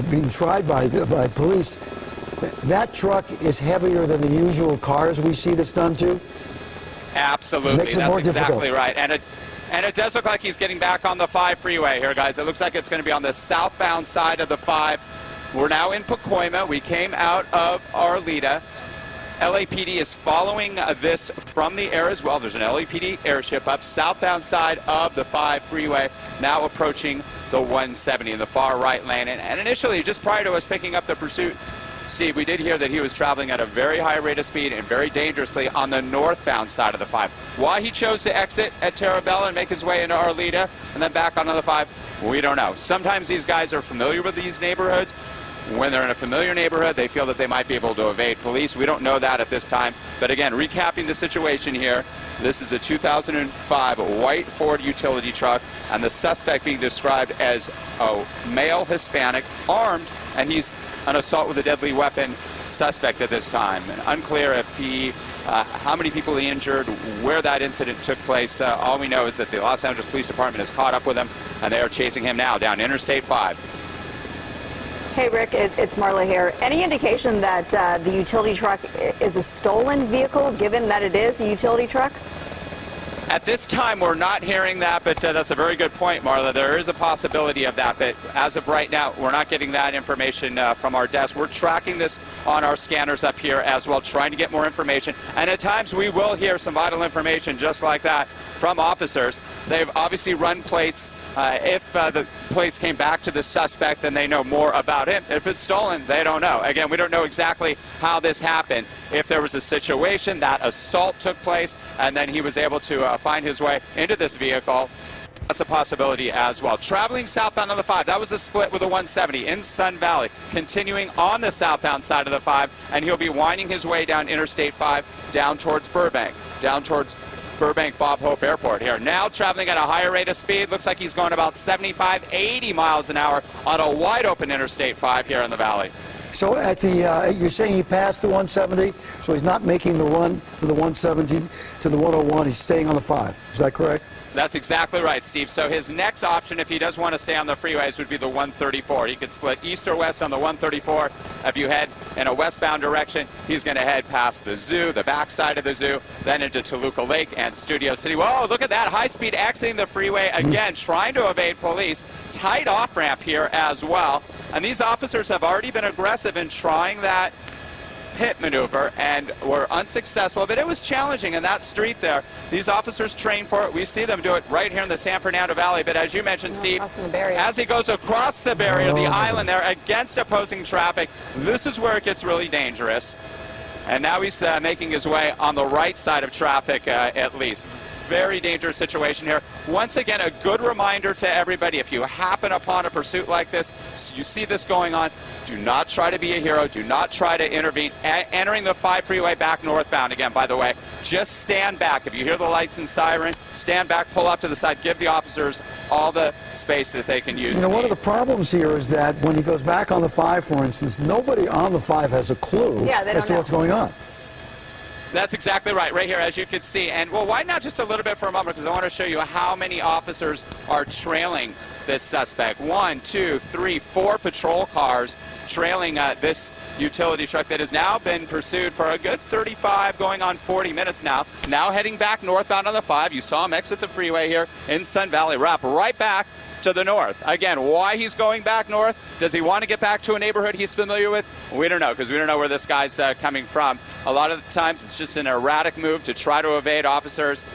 being tried by police. That truck is heavier than the usual cars we see this done to? Absolutely. Makes it That's more exactly difficult. right. And it does look like he's getting back on the 5 freeway here, guys. It looks like it's going to be on the southbound side of the 5. We're now in Pacoima. We came out of Arleta. LAPD is following this from the air as well. There's an LAPD airship up southbound side of the 5 freeway, now approaching the 170 in the far right lane. And initially, just prior to us picking up the pursuit, Steve, we did hear that he was traveling at a very high rate of speed and very dangerously on the northbound side of the 5. Why he chose to exit at Terabella and make his way into Arleta and then back onto the 5, we don't know. Sometimes these guys are familiar with these neighborhoods. When they're in a familiar neighborhood, they feel that they might be able to evade police. We don't know that at this time. But again, recapping the situation here, this is a 2005 white Ford utility truck, and the suspect being described as a male Hispanic, armed, and he's an assault with a deadly weapon suspect at this time. And unclear if he, how many people he injured, where that incident took place. All we know is that the Los Angeles Police Department has caught up with him, and they are chasing him now down Interstate 5. Hey, Rick, it's Marla here. Any indication that the utility truck is a stolen vehicle, given that it is a utility truck? At this time, we're not hearing that, but that's a very good point, Marla. There is a possibility of that, but as of right now, we're not getting that information from our desk. We're tracking this on our scanners up here as well, trying to get more information. And at times, we will hear some vital information just like that from officers. They've obviously run plates. If the plates came back to the suspect, then they know more about him. If it's stolen, they don't know. Again, we don't know exactly how this happened. If there was a situation that assault took place and then he was able to find his way into this vehicle, that's a possibility as well. Traveling southbound on the 5, that was a split with a 170 in Sun Valley. Continuing on the southbound side of the 5, and he'll be winding his way down Interstate 5 down towards Burbank, down towards Burbank Bob Hope Airport here. Now traveling at a higher rate of speed. Looks like he's going about 75, 80 miles an hour on a wide open Interstate 5 here in the valley. So at the, you're saying he passed the 170, so he's not making the run to the 170 to the 101. He's staying on the 5. Is that correct? That's exactly right, Steve. So his next option, if he does want to stay on the freeways, would be the 134. He could split east or west on the 134. If you head in a westbound direction, he's going to head past the zoo, the backside of the zoo, then into Toluca Lake and Studio City. Whoa, look at that. High speed exiting the freeway again, trying to evade police. Tight off-ramp here as well. And these officers have already been aggressive in trying that pit maneuver and were unsuccessful, but it was challenging in that street there. These officers train for it. We see them do it right here in the San Fernando Valley, but as you mentioned, Steve, as he goes across the barrier, the island there, against opposing traffic, this is where it gets really dangerous. And now he's making his way on the right side of traffic at least. Very dangerous situation here. Once again, a good reminder to everybody, if you happen upon a pursuit like this, you see this going on, do not try to be a hero. Do not try to intervene. Entering the 5 freeway back northbound again, by the way. Just stand back. If you hear the lights and siren, stand back, pull off to the side, give the officers all the space that they can use. You know, one of the problems here is that when he goes back on the 5, for instance, nobody on the 5 has a clue as to what's going on. That's exactly right, right here, as you can see. And we'll widen out just a little bit for a moment because I want to show you how many officers are trailing this suspect. 1, 2, 3, 4 patrol cars trailing this utility truck that has now been pursued for a good 35, going on 40 minutes now. Now heading back northbound on the 5. You saw him exit the freeway here in Sun Valley, wrap right back to the north. Again, why he's going back north? Does he want to get back to a neighborhood he's familiar with? We don't know, because we don't know where this guy's coming from. A lot of the times it's just an erratic move to try to evade officers,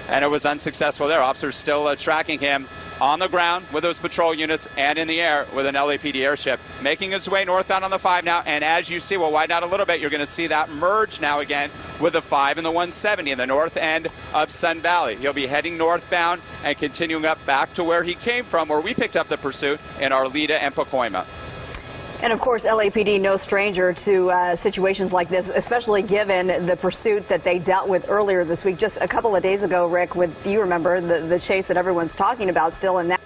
and it was unsuccessful there. Officers still tracking him on the ground with those patrol units and in the air with an LAPD airship. Making his way northbound on the 5 now, and as you see, we'll widen out a little bit, you're going to see that merge now again with the 5 and the 170 in the north end of Sun Valley. He'll be heading northbound and continuing up back to where he came from, where we picked up the pursuit in Arleta and Pacoima. And of course, LAPD no stranger to situations like this, especially given the pursuit that they dealt with earlier this week. Just a couple of days ago, Rick, with, you remember, the chase that everyone's talking about still in that.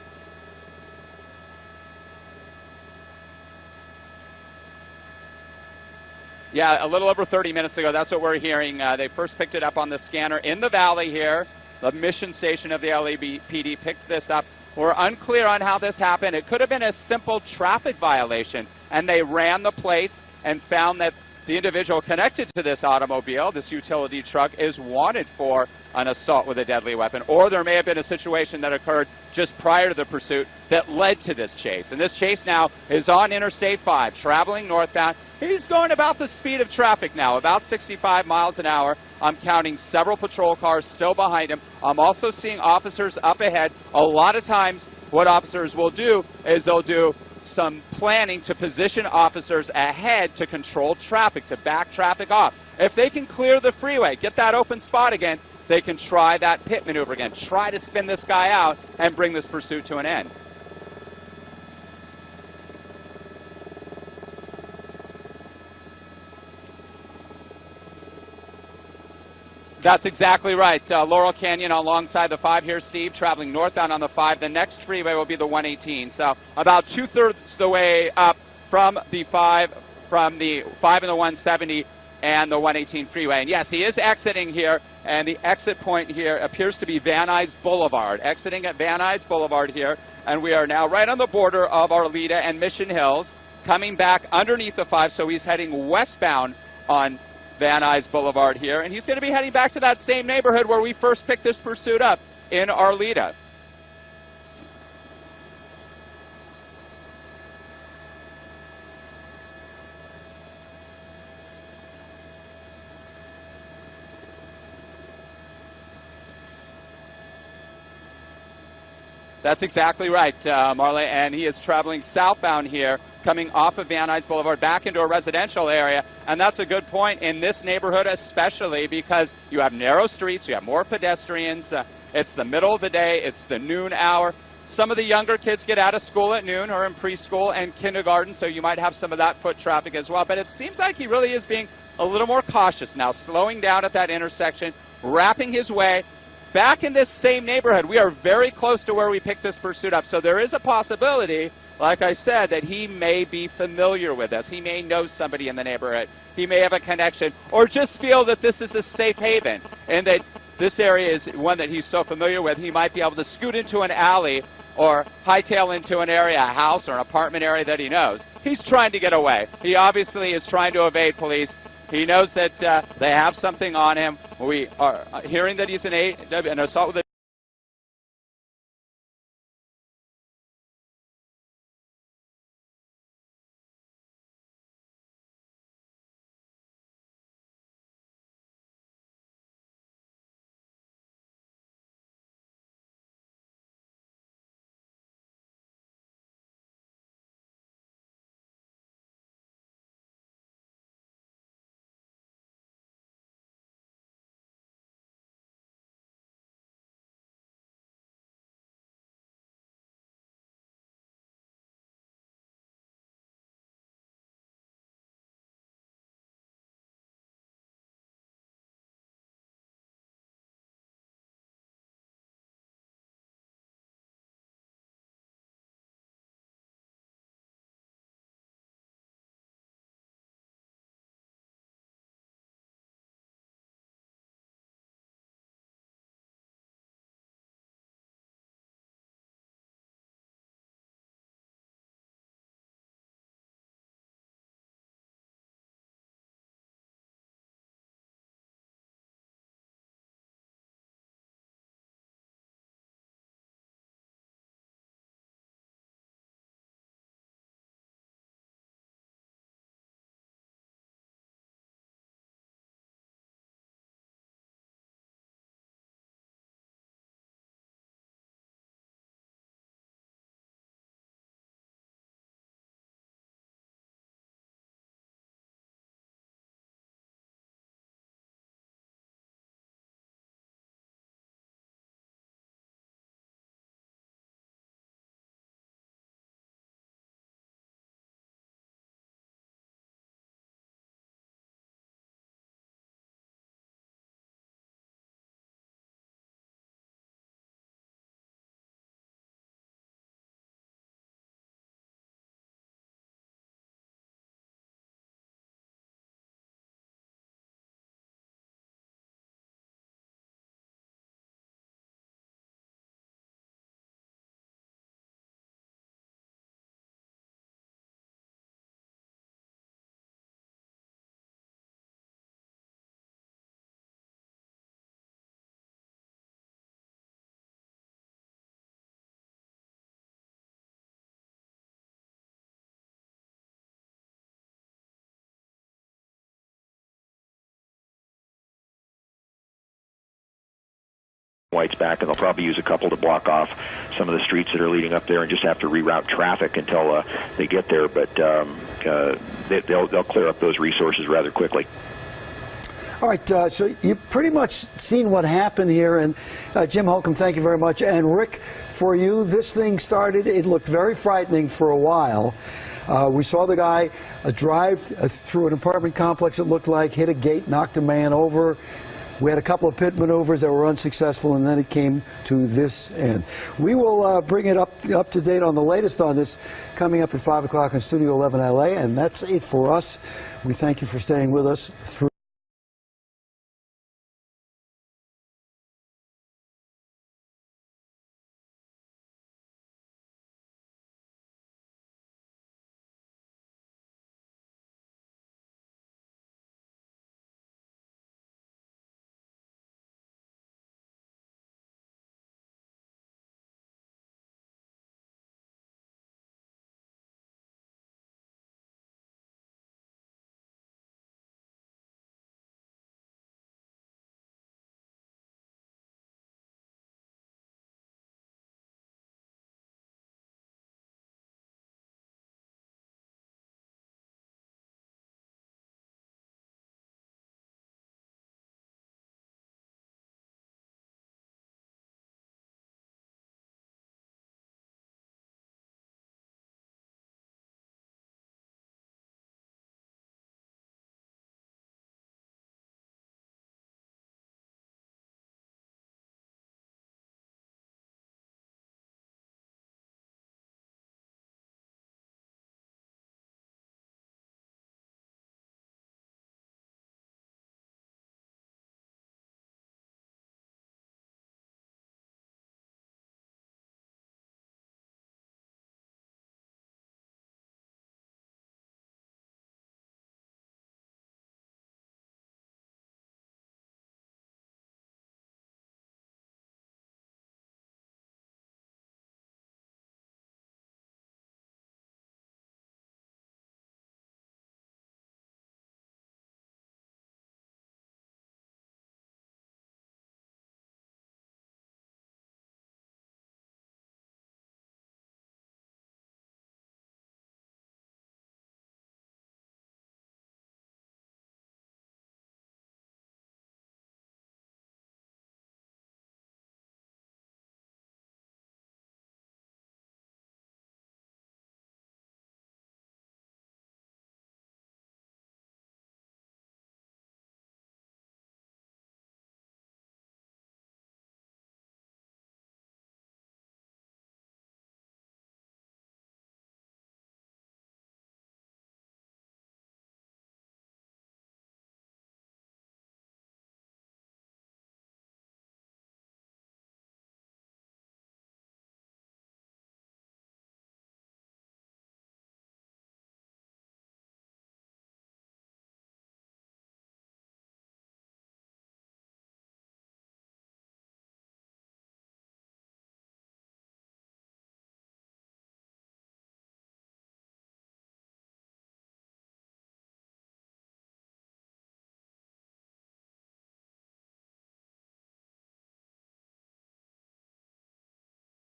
Yeah, a little over 30 minutes ago, that's what we're hearing. They first picked it up on the scanner in the valley here. The mission station of the LAPD picked this up We're unclear on how this happened. It could have been a simple traffic violation, and they ran the plates and found that the individual connected to this automobile, this utility truck, is wanted for an assault with a deadly weapon. Or there may have been a situation that occurred just prior to the pursuit that led to this chase. And this chase now is on Interstate 5, traveling northbound. He's going about the speed of traffic now, about 65 miles an hour. I'm counting several patrol cars still behind him. I'm also seeing officers up ahead. A lot of times what officers will do is they'll do some planning to position officers ahead to control traffic, to back traffic off. If they can clear the freeway, get that open spot again, they can try that pit maneuver again, try to spin this guy out and bring this pursuit to an end. That's exactly right. Laurel Canyon alongside the 5 here, Steve, traveling northbound on the 5. The next freeway will be the 118. So about 2/3 the way up from the 5 and the 170 and the 118 freeway. And yes, he is exiting here, and the exit point here appears to be Van Nuys Boulevard. Exiting at Van Nuys Boulevard here, and we are now right on the border of Arleta and Mission Hills, coming back underneath the 5, so he's heading westbound on Van Nuys Boulevard here, and he's going to be heading back to that same neighborhood where we first picked this pursuit up in Arleta. That's exactly right, Marley, and he is traveling southbound here, coming off of Van Nuys Boulevard back into a residential area, and that's a good point in this neighborhood especially because you have narrow streets, you have more pedestrians, it's the middle of the day, it's the noon hour. Some of the younger kids get out of school at noon or in preschool and kindergarten, so you might have some of that foot traffic as well, but it seems like he really is being a little more cautious now, slowing down at that intersection, wrapping his way back in this same neighborhood. We are very close to where we picked this pursuit up, so there is a possibility, like I said, that he may be familiar with us. He may know somebody in the neighborhood. He may have a connection, or just feel that this is a safe haven, and that this area is one that he's so familiar with, he might be able to scoot into an alley or hightail into an area, a house or an apartment area that he knows. He's trying to get away. He obviously is trying to evade police. He knows that they have something on him. We are hearing that he's an assault with a White's back, and they'll probably use a couple to block off some of the streets that are leading up there and just have to reroute traffic until they get there. But they'll clear up those resources rather quickly. All right, so you've pretty much seen what happened here, and Jim Holcomb, thank you very much. And Rick, for you, this thing started, it looked very frightening for a while. We saw the guy drive through an apartment complex, it looked like, hit a gate, knocked a man over. We had a couple of pit maneuvers that were unsuccessful, and then it came to this end. We will bring it up to date on the latest on this coming up at 5 o'clock in Studio 11 LA, and that's it for us. We thank you for staying with us through